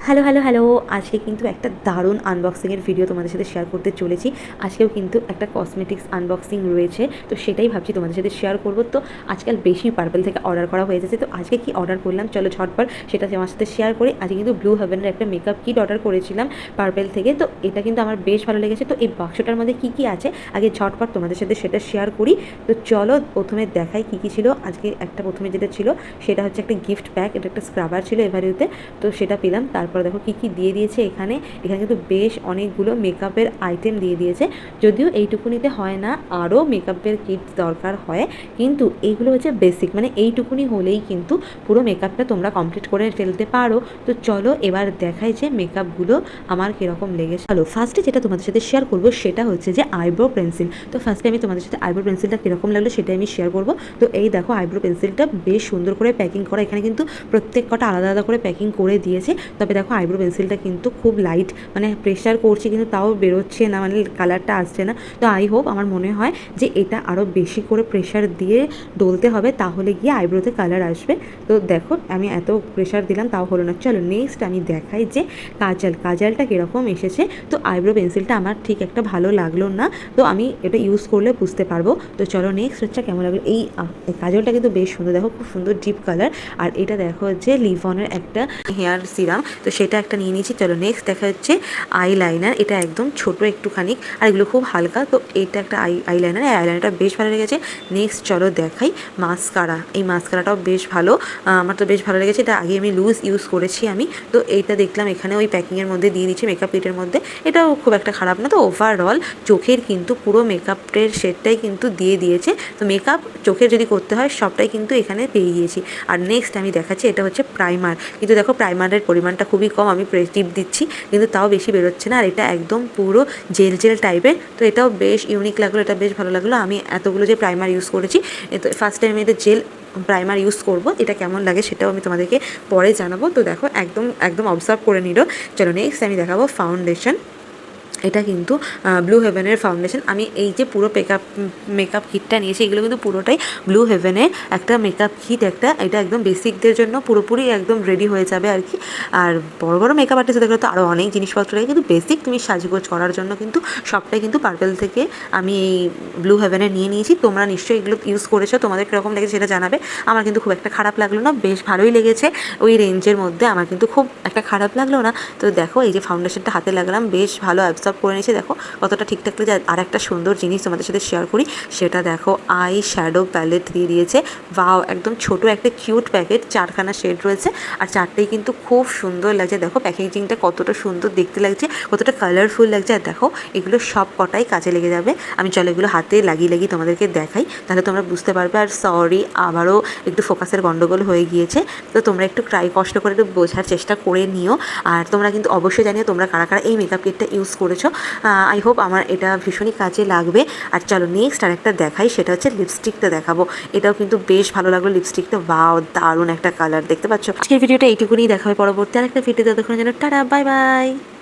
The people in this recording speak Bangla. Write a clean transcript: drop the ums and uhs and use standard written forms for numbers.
হ্যালো হ্যালো হ্যালো আজকে কিন্তু একটা দারুণ আনবক্সিংয়ের ভিডিও তোমাদের সাথে শেয়ার করতে চলেছি। আজকেও কিন্তু একটা কসমেটিক্স আনবক্সিং রয়েছে, তো সেটাই ভাবছি তোমাদের সাথে শেয়ার করবো। তো আজকাল বেশি পার্পেল থেকে অর্ডার করা হয়ে যাচ্ছে, তো আজকে কি অর্ডার করলাম চলো ঝটপট সেটা তোমার সাথে শেয়ার করি। আজকে কিন্তু ব্লু হেভেনের একটা মেকআপ কিট অর্ডার করেছিলাম পার্পেল থেকে, তো এটা কিন্তু আমার বেশ ভালো লেগেছে। তো এই বাক্সটার মধ্যে কী কী আছে আগে ঝটপট তোমাদের সাথে সেটা শেয়ার করি। তো চলো প্রথমে দেখাই কী কী ছিল। আজকে একটা প্রথমে যেটা ছিল সেটা হচ্ছে একটা গিফট প্যাক, এটা একটা স্ক্রাবার ছিল এভারিউতে, তো সেটা পেলাম। তারপর দেখো কী কী দিয়ে দিয়েছে এখানে। এখানে কিন্তু বেশ অনেকগুলো মেকআপের আইটেম দিয়ে দিয়েছে, যদিও এইটুকুনিতে হয় না, আরও মেকআপের কিটস দরকার হয়, কিন্তু এইগুলো হচ্ছে বেসিক, মানে এইটুকুনি হলেই কিন্তু পুরো মেকআপটা তোমরা কমপ্লিট করে ফেলতে পারো। তো চলো এবার দেখাই যে মেকআপগুলো আমার কীরকম লেগেছে। চলো ফার্স্টে যেটা তোমাদের সাথে শেয়ার করবো সেটা হচ্ছে যে আইব্রো পেন্সিল। তো ফার্স্টে আমি তোমাদের সাথে আইব্রো পেন্সিলটা কীরকম লাগলো সেটাই আমি শেয়ার করবো। তো এই দেখো আইব্রো পেন্সিলটা বেশ সুন্দর করে প্যাকিং করা, এখানে কিন্তু প্রত্যেক কটা আলাদা আলাদা করে প্যাকিং করে দিয়েছে। তবে দেখো আইব্রো পেন্সিলটা কিন্তু খুব লাইট, মানে প্রেশার করছি কিন্তু তাও বেরোচ্ছে না, মানে কালারটা আসছে না। তো আই হোপ, আমার মনে হয় যে এটা আরও বেশি করে প্রেশার দিয়ে ডলতে হবে, তাহলে গিয়ে আইব্রোতে কালার আসবে। তো দেখো আমি এত প্রেশার দিলাম তাও হলো না। চলো নেক্সট আমি দেখাই যে কাজলটা কীরকম এসেছে। তো আইব্রো পেন্সিলটা আমার ঠিক একটা ভালো লাগলো না, তো আমি এটা ইউজ করলে বুঝতে পারবো। তো চলো নেক্সট হচ্ছে কেমন লাগলো। এই কাজলটা কিন্তু বেশ সুন্দর, দেখো খুব সুন্দর ডিপ কালার। আর এটা দেখো হচ্ছে লিভনের একটা হেয়ার সিরাম, তো সেটা একটা নিয়ে নিয়েছি। চলো নেক্সট দেখা হচ্ছে আইলাইনার, এটা একদম ছোট একটুখানি, আর এগুলো খুব হালকা। তো এটা একটা আইলাইনার, এই আইলাইনারটা বেশ ভালো লেগেছে। নেক্সট চলো দেখাই মাস্কারা, এই মাস্কারাটাও বেশ ভালো, আমার তো বেশ ভালো লেগেছে। এটা আগে আমি লুজ ইউজ করেছি আমি, তো এইটা দেখলাম এখানে ওই প্যাকিংয়ের মধ্যে দিয়ে দিচ্ছে মেকআপ কিটের মধ্যে, এটাও খুব একটা খারাপ না। তো ওভারঅল চোখের কিন্তু পুরো মেকআপের সেটটাই কিন্তু দিয়ে দিয়েছে। তো মেকআপ চোখের যদি করতে হয় সবটাই কিন্তু এখানে পেয়ে গিয়েছি। আর নেক্সট আমি দেখাচ্ছি এটা হচ্ছে প্রাইমার, কিন্তু দেখো প্রাইমারের পরিমাণটা খুবই কম, আমি টিপ দিচ্ছি কিন্তু তাও বেশি বেরোচ্ছে না। আর এটা একদম পুরো জেল জেল টাইপের, তো এটাও বেশ ইউনিক লাগলো, এটা বেশ ভালো লাগলো। আমি এতগুলো যে প্রাইমার ইউজ করেছি, তো ফার্স্ট টাইম আমি এটা জেল প্রাইমার ইউজ করব, এটা কেমন লাগে সেটাও আমি তোমাদেরকে পরে জানাবো। তো দেখো একদম একদম অবজার্ভ করে নিল। চলো নেক্সট আমি দেখাবো ফাউন্ডেশন, এটা কিন্তু ব্লু হেভেনের ফাউন্ডেশন। আমি এই যে পুরো মেকআপ কিটটা নিয়েছি, এগুলো কিন্তু পুরোটাই ব্লু হেভেনের একটা মেকআপ কিট, এটা একদম বেসিকদের জন্য পুরোপুরি একদম রেডি হয়ে যাবে আর কি। আর বড় বড় মেকআপ আর্টিস্ট দেখলে তো আরও অনেক জিনিসপত্র লাগে, কিন্তু বেসিক তুমি সাজগোজ করার জন্য কিন্তু সবটাই কিন্তু পার্পেল থেকে আমি এই ব্লু হেভেনের নিয়ে নিয়েছি। তোমরা নিশ্চয়ই এগুলো ইউজ করেছো, তোমাদের কীরকম লেগেছে সেটা জানাবে। আমার কিন্তু খুব একটা খারাপ লাগলো না, বেশ ভালোই লেগেছে, ওই রেঞ্জের মধ্যে, আমার কিন্তু খুব একটা খারাপ লাগলো না। তো দেখো এই যে ফাউন্ডেশনটা হাতে লাগলাম, বেশ ভালো অ্যাবজর্ব করে নিয়েছি, দেখো কতটা ঠিকঠাক লেগেছে। আর একটা সুন্দর জিনিস তোমাদের সাথে শেয়ার করি, সেটা দেখো আই শ্যাডো প্যালেট দিয়ে দিয়েছে। ওয়াও, একদম ছোট একটা কিউট প্যাকেট, 4খানা শেড রয়েছে, আর 4টেই কিন্তু খুব সুন্দর লাগছে। দেখো প্যাকেজিংটা কতটা সুন্দর দেখতে লাগছে, কতটা কালারফুল লাগছে। আর দেখো এগুলো সব কটাই কাজে লেগে যাবে। আমি চলো এগুলো হাতে লাগিয়ে তোমাদেরকে দেখাই, তাহলে তোমরা বুঝতে পারবে। আর সরি, আবারও একটু ফোকাসের গন্ডগোল হয়ে গিয়েছে, তো তোমরা একটু কষ্ট করে একটু বোঝার চেষ্টা করে নিও। আর তোমরা কিন্তু অবশ্যই জানিও তোমরা কারা কারা এই মেকআপ কিটটা ইউজ করেছো। আই হোপ আমার এটা ভীষণই কাজে লাগবে। আর চলো নেক্সট আরেকটা দেখাই, সেটা হচ্ছে লিপস্টিকটা দেখাবো। এটাও কিন্তু বেশ ভালো লাগলো লিপস্টিকটা, ওয়াও দারুণ একটা কালার, দেখতে পাচ্ছ। আজকের ভিডিওটা এইটুকুনি, দেখাবে পরবর্তী আরেকটা ভিডিও। ততক্ষণের জন্য টাটা, বাই বাই।